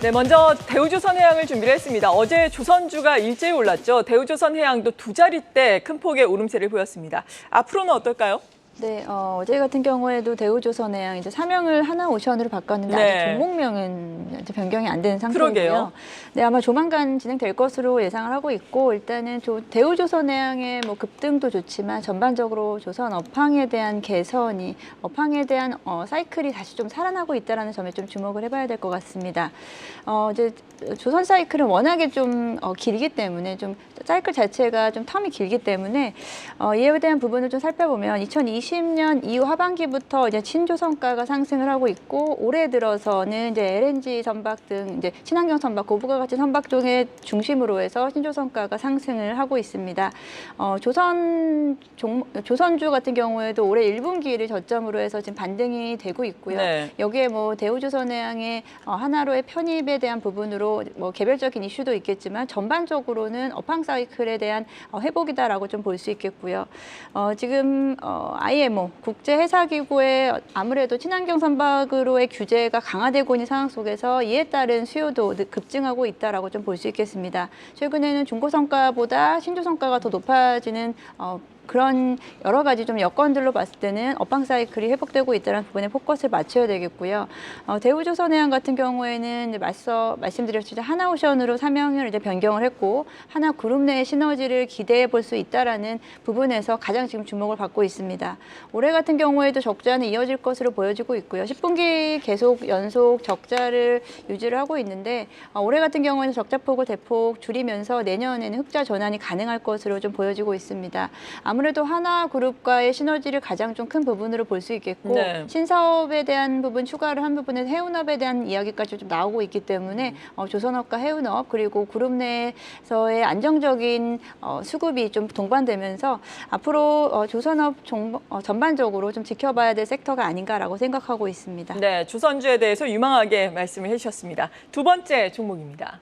네, 먼저 대우조선해양을 준비를 했습니다. 어제 조선주가 일제히 올랐죠. 대우조선해양도 두 자릿대 큰 폭의 오름세를 보였습니다. 앞으로는 어떨까요? 네, 어제 같은 경우에도 대우조선해양 이제 사명을 하나오션으로 바꿨는데 네. 아직 종목명은 이제 변경이 안 되는 상태고요. 그러게요. 네, 아마 조만간 진행될 것으로 예상을 하고 있고 일단은 대우조선해양의 뭐 급등도 좋지만 전반적으로 조선 업황에 대한 개선이 업황에 대한 사이클이 다시 좀 살아나고 있다는 점에 좀 주목을 해봐야 될 것 같습니다. 이제 조선 사이클은 워낙에 좀 길기 때문에 좀 사이클 자체가 좀 텀이 길기 때문에 이에 대한 부분을 좀 살펴보면 2020년 이후 하반기부터 이제 신조선가가 상승을 하고 있고 올해 들어서는 이제 LNG 선박 등 이제 친환경 선박, 고부가 가치 선박 쪽의 중심으로 해서 신조선가가 상승을 하고 있습니다. 조선주 같은 경우에도 올해 1분기를 저점으로 해서 지금 반등이 되고 있고요. 네. 여기에 뭐 대우조선해양의 하나로의 편입에 대한 부분으로 뭐 개별적인 이슈도 있겠지만 전반적으로는 업황 사이클에 대한 회복이다라고 좀 볼 수 있겠고요. 지금 IMO 국제해사기구의 아무래도 친환경 선박으로의 규제가 강화되고 있는 상황 속에서 이에 따른 수요도 급증하고 있다라고 좀 볼 수 있겠습니다. 최근에는 중고선가보다 신조선가가 더 높아지는 그런 여러 가지 좀 여건들로 봤을 때는 업황 사이클이 회복되고 있다는 부분에 포커스를 맞춰야 되겠고요. 대우조선해양 같은 경우에는 이제 맞서 말씀드렸듯이 하나오션으로 사명을 이제 변경을 했고 하나 그룹 내의 시너지를 기대해 볼 수 있다라는 부분에서 가장 지금 주목을 받고 있습니다. 올해 같은 경우에도 적자는 이어질 것으로 보여지고 있고요. 10분기 계속 연속 적자를 유지를 하고 있는데 올해 같은 경우에는 적자폭을 대폭 줄이면서 내년에는 흑자 전환이 가능할 것으로 좀 보여지고 있습니다. 아무래도 하나그룹과의 시너지를 가장 좀 큰 부분으로 볼 수 있겠고 네. 신사업에 대한 부분 추가를 한 부분은 해운업에 대한 이야기까지 좀 나오고 있기 때문에 조선업과 해운업 그리고 그룹 내에서의 안정적인 수급이 좀 동반되면서 앞으로 조선업 전반적으로 좀 지켜봐야 될 섹터가 아닌가라고 생각하고 있습니다. 네, 조선주에 대해서 유망하게 말씀을 해주셨습니다. 두 번째 종목입니다.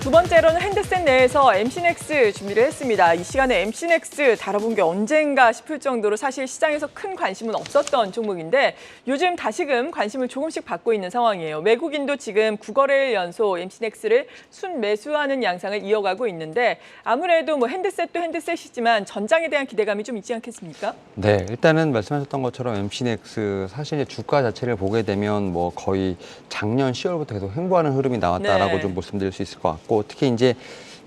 두 번째로는 핸드셋 내에서 MC넥스 준비를 했습니다. 이 시간에 MC넥스 다뤄본 게 언젠가 싶을 정도로 사실 시장에서 큰 관심은 없었던 종목인데 요즘 다시금 관심을 조금씩 받고 있는 상황이에요. 외국인도 지금 9거래일 연속 MC넥스를 순매수하는 양상을 이어가고 있는데 아무래도 뭐 핸드셋도 핸드셋이지만 전장에 대한 기대감이 좀 있지 않겠습니까? 네, 일단은 말씀하셨던 것처럼 MC넥스 사실 이제 주가 자체를 보게 되면 뭐 거의 작년 10월부터 계속 횡보하는 흐름이 나왔다라고 네. 좀 말씀드릴 수 있을 것 같고 특히 이제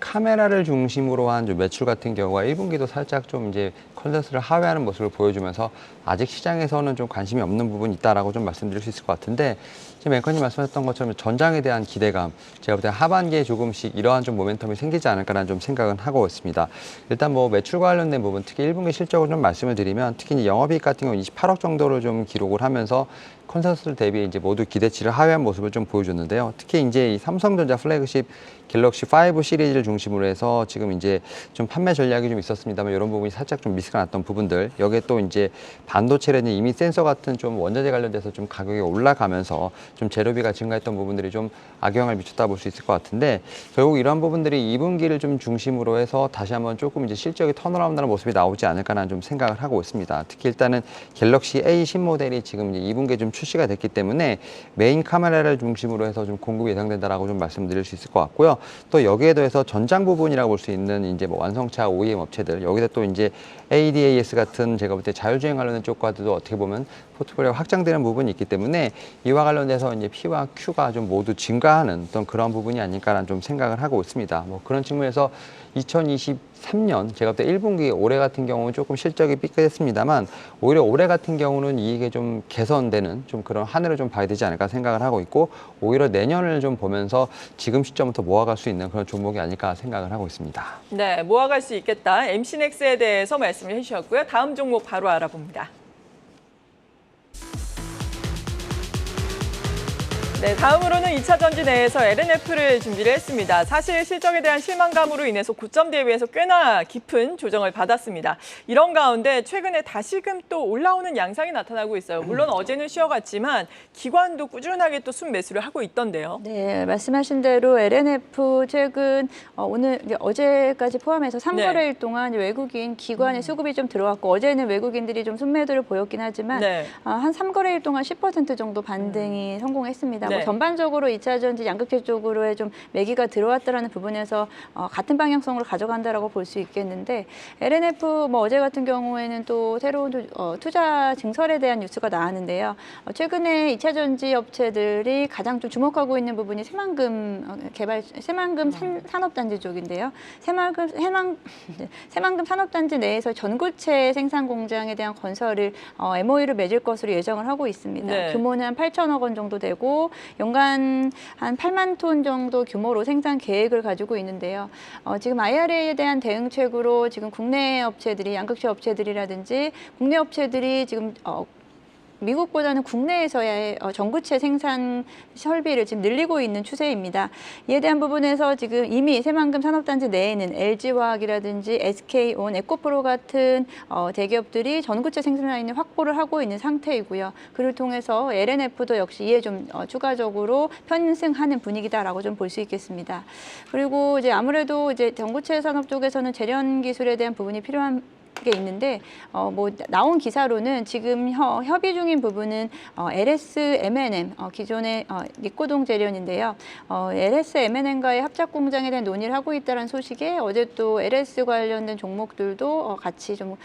카메라를 중심으로 한 좀 매출 같은 경우가 1분기도 살짝 좀 이제 컨센서스를 하회하는 모습을 보여주면서 아직 시장에서는 좀 관심이 없는 부분이 있다라고 좀 말씀드릴 수 있을 것 같은데 지금 앵커님 말씀하셨던 것처럼 전장에 대한 기대감 제가 볼 때 하반기에 조금씩 이러한 좀 모멘텀이 생기지 않을까라는 좀 생각은 하고 있습니다. 일단 뭐 매출과 관련된 부분 특히 1분기 실적을 좀 말씀을 드리면 특히 이제 영업이익 같은 경우 28억 정도를 좀 기록을 하면서 컨센서스 대비 이제 모두 기대치를 하회한 모습을 좀 보여줬는데요. 특히 이제 이 삼성전자 플래그십 갤럭시 5 시리즈를 중심으로 해서 지금 이제 좀 판매 전략이 좀 있었습니다만 이런 부분이 살짝 좀 미스가 났던 부분들 여기에 또 이제 반도체라는 이미 센서 같은 좀 원자재 관련돼서 좀 가격이 올라가면서 좀 재료비가 증가했던 부분들이 좀 악영향을 미쳤다 볼 수 있을 것 같은데 결국 이러한 부분들이 2분기를 좀 중심으로 해서 다시 한번 조금 이제 실적이 턴어라운드하는 모습이 나오지 않을까라는 좀 생각을 하고 있습니다. 특히 일단은 갤럭시 A 신모델이 지금 이제 2분기에 좀 출시가 됐기 때문에 메인 카메라를 중심으로 해서 좀 공급이 예상된다라고 좀 말씀드릴 수 있을 것 같고요. 또 여기에 더해서 전장 부분이라고 볼 수 있는 이제 뭐 완성차 OEM 업체들 여기다 또 이제 ADAS 같은 제가 볼 때 자율주행 관련된 쪽과도 어떻게 보면 포트폴리오가 확장되는 부분이 있기 때문에 이와 관련돼서 이제 P와 Q가 좀 모두 증가하는 어떤 그런 부분이 아닐까라는 좀 생각을 하고 있습니다. 뭐 그런 측면에서 2023년 제가 볼 때 1분기 올해 같은 경우는 조금 실적이 삐끗했습니다만 오히려 올해 같은 경우는 이익이 좀 개선되는 좀 그런 한 해를 좀 봐야 되지 않을까 생각을 하고 있고 오히려 내년을 좀 보면서 지금 시점부터 모아갈 수 있는 그런 종목이 아닐까 생각을 하고 있습니다. 네, 모아갈 수 있겠다. MC넥스에 대해서 말씀을 해주셨고요. 다음 종목 바로 알아봅니다. 네, 다음으로는 2차 전지 내에서 LNF를 준비를 했습니다. 사실 실적에 대한 실망감으로 인해서 고점 대비해서 꽤나 깊은 조정을 받았습니다. 이런 가운데 최근에 다시금 또 올라오는 양상이 나타나고 있어요. 물론 어제는 쉬어갔지만 기관도 꾸준하게 또 순매수를 하고 있던데요. 네, 말씀하신 대로 LNF 최근 오늘 어제까지 포함해서 3거래일 동안 외국인 기관의 수급이 좀 들어왔고 어제는 외국인들이 좀 순매도를 보였긴 하지만 네. 한 3거래일 동안 10% 정도 반등이 성공했습니다. 네. 뭐 전반적으로 2차 전지 양극재 쪽으로의 좀 매기가 들어왔다라는 부분에서 같은 방향성으로 가져간다라고 볼 수 있겠는데 LNF 뭐 어제 같은 경우에는 또 새로운 투자 증설에 대한 뉴스가 나왔는데요. 최근에 2차 전지 업체들이 가장 좀 주목하고 있는 부분이 새만금 산업단지 쪽인데요. 새만금 산업단지 내에서 전구체 생산 공장에 대한 건설을 MOU를 맺을 것으로 예정을 하고 있습니다. 네. 규모는 한 8천억 원 정도 되고 연간 한 8만 톤 정도 규모로 생산 계획을 가지고 있는데요. 지금 IRA에 대한 대응책으로 지금 국내 업체들이 양극재 업체들이라든지 국내 업체들이 지금 미국보다는 국내에서의 전구체 생산 설비를 지금 늘리고 있는 추세입니다. 이에 대한 부분에서 지금 이미 새만금 산업단지 내에는 LG화학이라든지 SK온, 에코프로 같은 대기업들이 전구체 생산 라인을 확보를 하고 있는 상태이고요. 그를 통해서 LNF도 역시 이에 좀 추가적으로 편승하는 분위기다라고 좀 볼 수 있겠습니다. 그리고 이제 아무래도 이제 전구체 산업 쪽에서는 재련 기술에 대한 부분이 필요한 게 있는데 뭐 나온 기사로는 지금 협의 중인 부분은 LS M&M 기존의 니코동 재련인데요. LS M&M과의 합작 공장에 대한 논의를 하고 있다는 소식에 어제 또 LS 관련된 종목들도 같이 좀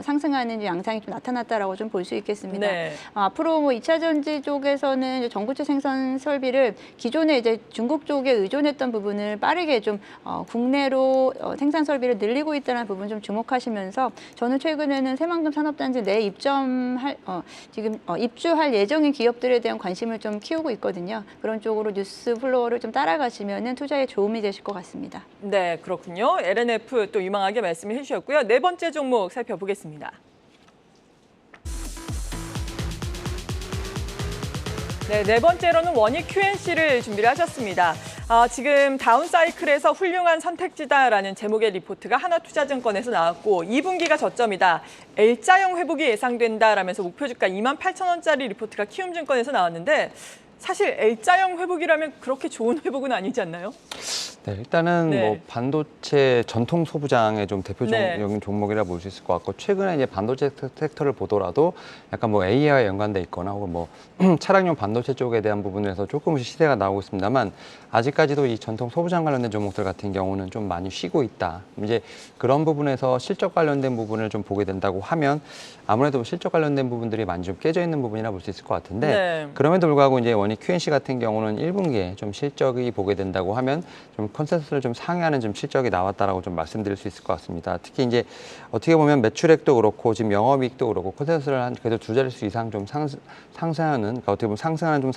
상승하는 양상이 좀 나타났다라고 좀 볼 수 있겠습니다. 네. 앞으로 뭐 2차 전지 쪽에서는 이제 전구체 생산 설비를 기존에 이제 중국 쪽에 의존했던 부분을 빠르게 좀 국내로 생산 설비를 늘리고 있다는 부분 좀 주목하시면서 저는 최근에는 새만금 산업단지 내 입주할 예정인 기업들에 대한 관심을 좀 키우고 있거든요. 그런 쪽으로 뉴스 플로어를 좀 따라가시면은 투자에 도움이 되실 것 같습니다. 네, 그렇군요. LNF 또 유망하게 말씀을 해주셨고요. 네 번째 종목 살펴보겠습니다. 네 번째로는 원익 QNC를 준비를 하셨습니다. 지금 다운사이클에서 훌륭한 선택지다라는 제목의 리포트가 하나투자증권에서 나왔고 2분기가 저점이다. L자형 회복이 예상된다라면서 목표주가 28,000원짜리 리포트가 키움증권에서 나왔는데 사실 L자형 회복이라면 그렇게 좋은 회복은 아니지 않나요? 네, 일단은 네. 뭐 반도체 전통 소부장의 좀 대표적인 네. 종목이라 볼 수 있을 것 같고 최근에 이제 반도체 섹터를 보더라도 약간 뭐 AI와 연관돼 있거나 혹은 뭐 차량용 반도체 쪽에 대한 부분에서 조금씩 시세가 나오고 있습니다만 아직까지도 이 전통 소부장 관련된 종목들 같은 경우는 좀 많이 쉬고 있다. 이제 그런 부분에서 실적 관련된 부분을 좀 보게 된다고 하면 아무래도 실적 관련된 부분들이 많이 좀 깨져 있는 부분이라 볼 수 있을 것 같은데 네. 그럼에도 불구하고 이제 원익 QNC 같은 경우는 1분기에 좀 실적이 보게 된다고 하면 좀 컨센서스를 좀 상회하는 좀 실적이 나왔다라고 좀 말씀드릴 수 있을 것 같습니다. 특히 이제 어떻게 보면 매출액도 그렇고 지금 영업이익도 그렇고 컨센서스를 한 그래도 두 자릿수 이상 좀 상승하는 그러니까 어떻게 보면 상승하는 좀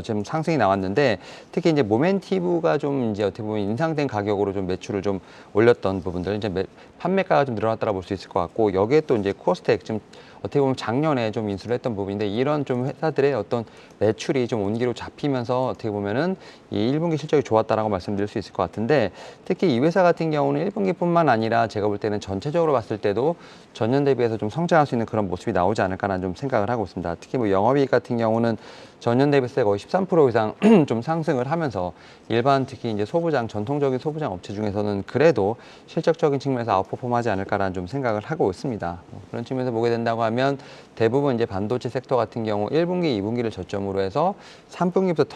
지금 상승이 나왔는데 특히 이제 모멘티브가 좀 이제 어떻게 보면 인상된 가격으로 좀 매출을 좀 올렸던 부분들 이제 판매가가 좀 늘어났다고 볼 수 있을 것 같고 여기에 또 이제 코스텍 지금 어떻게 보면 작년에 좀 인수를 했던 부분인데 이런 좀 회사들의 어떤 매출이 좀 온기로 잡히면서 어떻게 보면은 이 1분기 실적이 좋았다라고 말씀드릴 수 있을 것 같은데 특히 이 회사 같은 경우는 1분기뿐만 아니라 제가 볼 때는 전체적으로 봤을 때도 전년 대비해서 좀 성장할 수 있는 그런 모습이 나오지 않을까라는 좀 생각을 하고 있습니다. 특히 뭐 영업이익 같은 경우는 전년 대비해서 거의 13% 이상 좀 상승을 하면서 일반 특히 이제 소부장 전통적인 소부장 업체 중에서는 그래도 실적적인 측면에서 아웃퍼폼하지 않을까라는 좀 생각을 하고 있습니다. 그런 측면에서 보게 된다고 하면 대부분 이제 반도체 섹터 같은 경우 1분기, 2분기를 저점으로 해서 3분기부터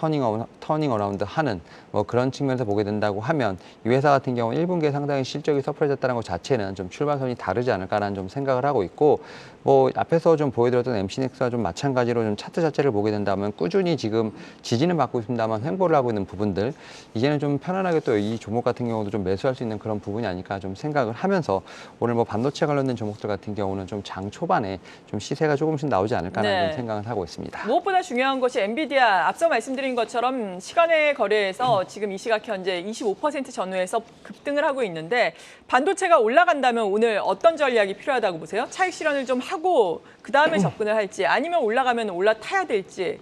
터닝 어라운드 하는 뭐 그런 측면에서 보게 된다고 하면 이 회사 같은 경우 1분기에 상당히 실적이 섭섭해졌다는 것 자체는 좀 출발선이 다르지 않을까라는 좀 생각을 하고 있고 뭐 앞에서 좀 보여드렸던 MC넥스와 좀 마찬가지로 좀 차트 자체를 보게 된다면 꾸준히 지금 지지는 받고 있습니다만 횡보를 하고 있는 부분들 이제는 좀 편안하게 또 이 종목 같은 경우도 좀 매수할 수 있는 그런 부분이 아닐까 좀 생각을 하면서 오늘 뭐 반도체 관련된 종목들 같은 경우는 좀 장 초반에 좀 시세가 조금씩 나오지 않을까라는 네. 좀 생각을 하고 있습니다. 무엇보다 중요한 것이 엔비디아 앞서 말씀드린 것처럼 시간의 거래에서 지금 이 시각 현재 25% 전후에서 급등을 하고 있는데 반도체가 올라간다면 오늘 어떤 전략이 필요하다고 보세요? 차익 실현을 좀 하고 그다음에 접근을 할지 아니면 올라가면 올라타야 될지.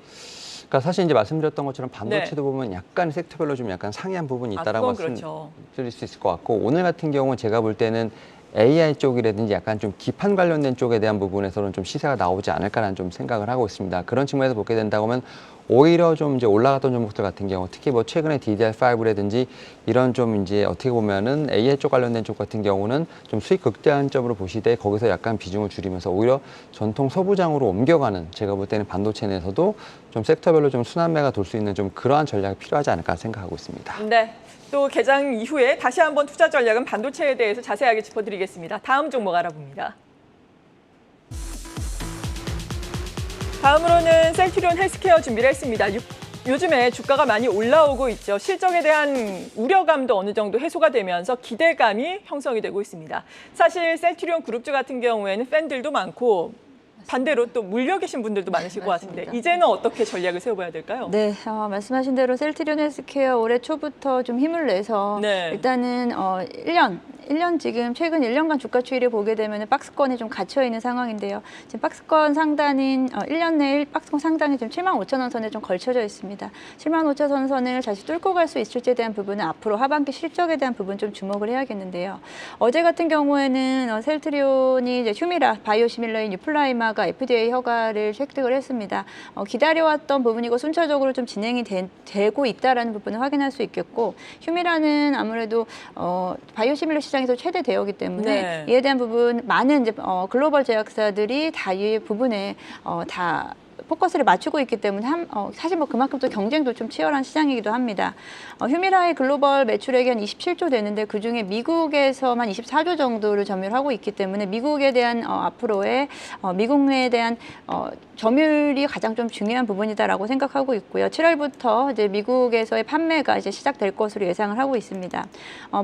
그러니까 사실 이제 말씀드렸던 것처럼 반도체도 네. 보면 약간 섹터별로 좀 약간 상이한 부분이 있다라고 그건 그렇죠. 말씀드릴 수 있을 것 같고, 오늘 같은 경우는 제가 볼 때는 AI 쪽이라든지 약간 좀 기판 관련된 쪽에 대한 부분에서는 좀 시세가 나오지 않을까라는 좀 생각을 하고 있습니다. 그런 측면에서 보게 된다고 하면 오히려 좀 이제 올라갔던 종목들 같은 경우, 특히 뭐 최근에 DDR5라든지 이런 좀 이제 어떻게 보면은 AI 쪽 관련된 쪽 같은 경우는 좀 수익 극대화점으로 보시되 거기서 약간 비중을 줄이면서 오히려 전통 소부장으로 옮겨가는, 제가 볼 때는 반도체 내에서도 좀 섹터별로 좀 순환매가 돌 수 있는 좀 그러한 전략이 필요하지 않을까 생각하고 있습니다. 네. 또 개장 이후에 다시 한번 투자 전략은 반도체에 대해서 자세하게 짚어드리겠습니다. 다음 종목 알아봅니다. 다음으로는 셀트리온 헬스케어 준비를 했습니다. 요즘에 주가가 많이 올라오고 있죠. 실적에 대한 우려감도 어느 정도 해소가 되면서 기대감이 형성이 되고 있습니다. 사실 셀트리온 그룹주 같은 경우에는 팬들도 많고 반대로 또 물려 계신 분들도 많으실 것 같은데 맞습니다. 이제는 어떻게 전략을 세워봐야 될까요? 네, 말씀하신 대로 셀트리온 헬스케어 올해 초부터 좀 힘을 내서 네. 일단은 1년 지금 최근 1년간 주가 추이를 보게 되면 박스권에 좀 갇혀 있는 상황인데요. 지금 박스권 상단인 1년 내일 박스권 상단이 지금 75,000원 선에 좀 걸쳐져 있습니다. 75,000원 선을 다시 뚫고 갈 수 있을지에 대한 부분은 앞으로 하반기 실적에 대한 부분 좀 주목을 해야겠는데요. 어제 같은 경우에는 셀트리온이 이제 휴미라 바이오시밀러인 유플라이마가 FDA 허가를 획득을 했습니다. 기다려왔던 부분이고 순차적으로 좀 진행이 되고 있다라는 부분을 확인할 수 있겠고, 휴미라는 아무래도 바이오시밀러 시장에서 최대 대여기 때문에 네. 이에 대한 부분 많은 이제 글로벌 제약사들이 다 이 부분에 다 포커스를 맞추고 있기 때문에 사실 뭐 그만큼 또 경쟁도 좀 치열한 시장이기도 합니다. 휴미라의 글로벌 매출액이 한 27조 되는데 그중에 미국에서만 24조 정도를 점유하고 있기 때문에 미국에 대한 앞으로의 미국 내에 대한 점유율이 가장 좀 중요한 부분이다라고 생각하고 있고요. 7월부터 이제 미국에서의 판매가 이제 시작될 것으로 예상을 하고 있습니다.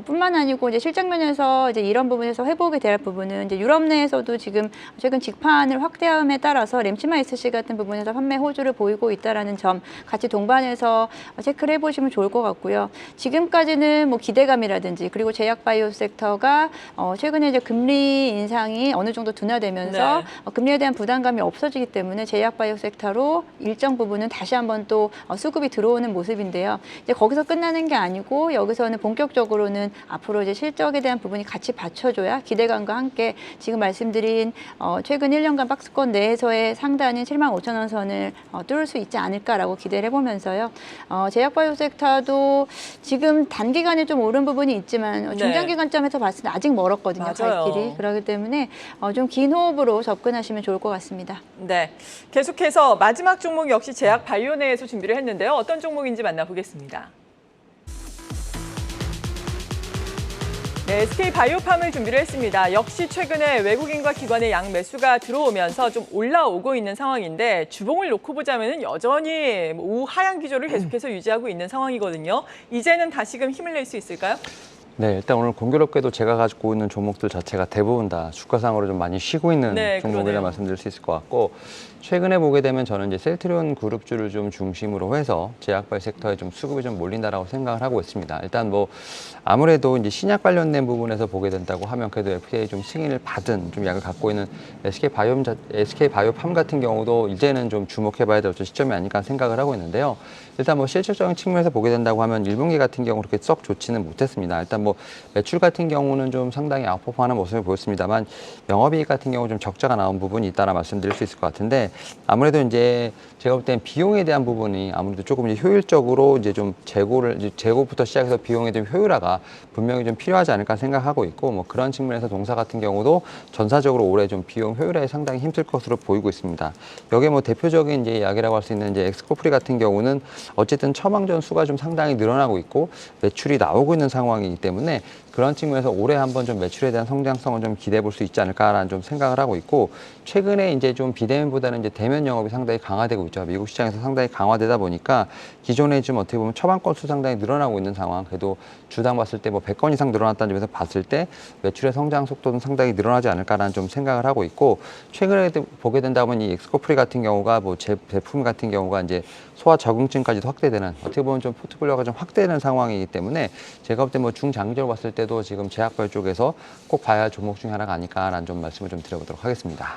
뿐만 아니고 이제 실적 면에서 이제 이런 부분에서 회복이 될 부분은 이제 유럽 내에서도 지금 최근 직판을 확대함에 따라서 램치마 SC 같은 부분에서 판매 호조를 보이고 있다라는 점 같이 동반해서 체크를 해보시면 좋을 것 같고요. 지금까지는 뭐 기대감이라든지 그리고 제약 바이오 섹터가 최근에 이제 금리 인상이 어느 정도 둔화되면서 네. 금리에 대한 부담감이 없어지기 때문에 제약 바이오 섹터로 일정 부분은 다시 한번 또 수급이 들어오는 모습인데요. 이제 거기서 끝나는 게 아니고 여기서는 본격적으로는 앞으로 이제 실적에 대한 부분이 같이 받쳐줘야 기대감과 함께 지금 말씀드린 최근 1년간 박스권 내에서의 상단인 75,000원 선을 뚫을 수 있지 않을까라고 기대를 해보면서요. 제약 바이오 섹터도 지금 단기간에 좀 오른 부분이 있지만 중장기관점에서 봤을 때 아직 멀었거든요. 맞아요. 갈 길이. 그렇기 때문에 좀 긴 호흡으로 접근하시면 좋을 것 같습니다. 네, 계속해서 마지막 종목 역시 제약 바이오 내에서 준비를 했는데요. 어떤 종목인지 만나보겠습니다. 네, SK 바이오팜을 준비를 했습니다. 역시 최근에 외국인과 기관의 양 매수가 들어오면서 좀 올라오고 있는 상황인데 주봉을 놓고 보자면 여전히 우하향 기조를 계속해서 유지하고 있는 상황이거든요. 이제는 다시금 힘을 낼 수 있을까요? 네, 일단 오늘 공교롭게도 제가 가지고 있는 종목들 자체가 대부분 다 주가상으로 좀 많이 쉬고 있는 종목이라 그러네요. 말씀드릴 수 있을 것 같고, 최근에 보게 되면 저는 이제 셀트리온 그룹주를 좀 중심으로 해서 제약바이오 섹터에 좀 수급이 좀 몰린다라고 생각을 하고 있습니다. 일단 뭐 아무래도 이제 신약 관련된 부분에서 보게 된다고 하면 그래도 FDA 좀 승인을 받은 좀 약을 갖고 있는 SK 바이오팜 같은 경우도 이제는 좀 주목해봐야 될 시점이 아닐까 생각을 하고 있는데요. 일단 뭐 실질적인 측면에서 보게 된다고 하면 1분기 같은 경우 그렇게 썩 좋지는 못했습니다. 일단 뭐 매출 같은 경우는 좀 상당히 아웃퍼포하는 모습을 보였습니다만 영업이익 같은 경우 좀 적자가 나온 부분이 있다라 말씀드릴 수 있을 것 같은데, 아무래도 이제 제가 볼 때는 비용에 대한 부분이 아무래도 조금 이제 효율적으로 이제 좀 재고부터 시작해서 비용에 대한 효율화가 분명히 좀 필요하지 않을까 생각하고 있고, 뭐 그런 측면에서 동사 같은 경우도 전사적으로 올해 좀 비용 효율화에 상당히 힘쓸 것으로 보이고 있습니다. 여기에 뭐 대표적인 이제 약이라고 할 수 있는 이제 엑스코프리 같은 경우는 어쨌든 처방전 수가 좀 상당히 늘어나고 있고 매출이 나오고 있는 상황이기 때문에 그런 측면에서 올해 한번 좀 매출에 대한 성장성을 좀 기대해 볼 수 있지 않을까라는 좀 생각을 하고 있고, 최근에 이제 좀 비대면보다는 이제 대면 영업이 상당히 강화되고 있죠. 미국 시장에서 상당히 강화되다 보니까 기존에 좀 어떻게 보면 처방 건수 상당히 늘어나고 있는 상황, 그래도 주당 봤을 때 뭐 100건 이상 늘어났다는 점에서 봤을 때 매출의 성장 속도는 상당히 늘어나지 않을까라는 좀 생각을 하고 있고, 최근에 보게 된다면 이 엑스코프리 같은 경우가 뭐 제품 같은 경우가 이제 소아 적응증까지도 확대되는, 어떻게 보면 좀 포트폴리오가 좀 확대되는 상황이기 때문에 제가 볼 때 뭐 중장기적으로 봤을 때도 지금 제약바이오 쪽에서 꼭 봐야 할 종목 중에 하나가 아닐까라는 좀 말씀을 좀 드려보도록 하겠습니다.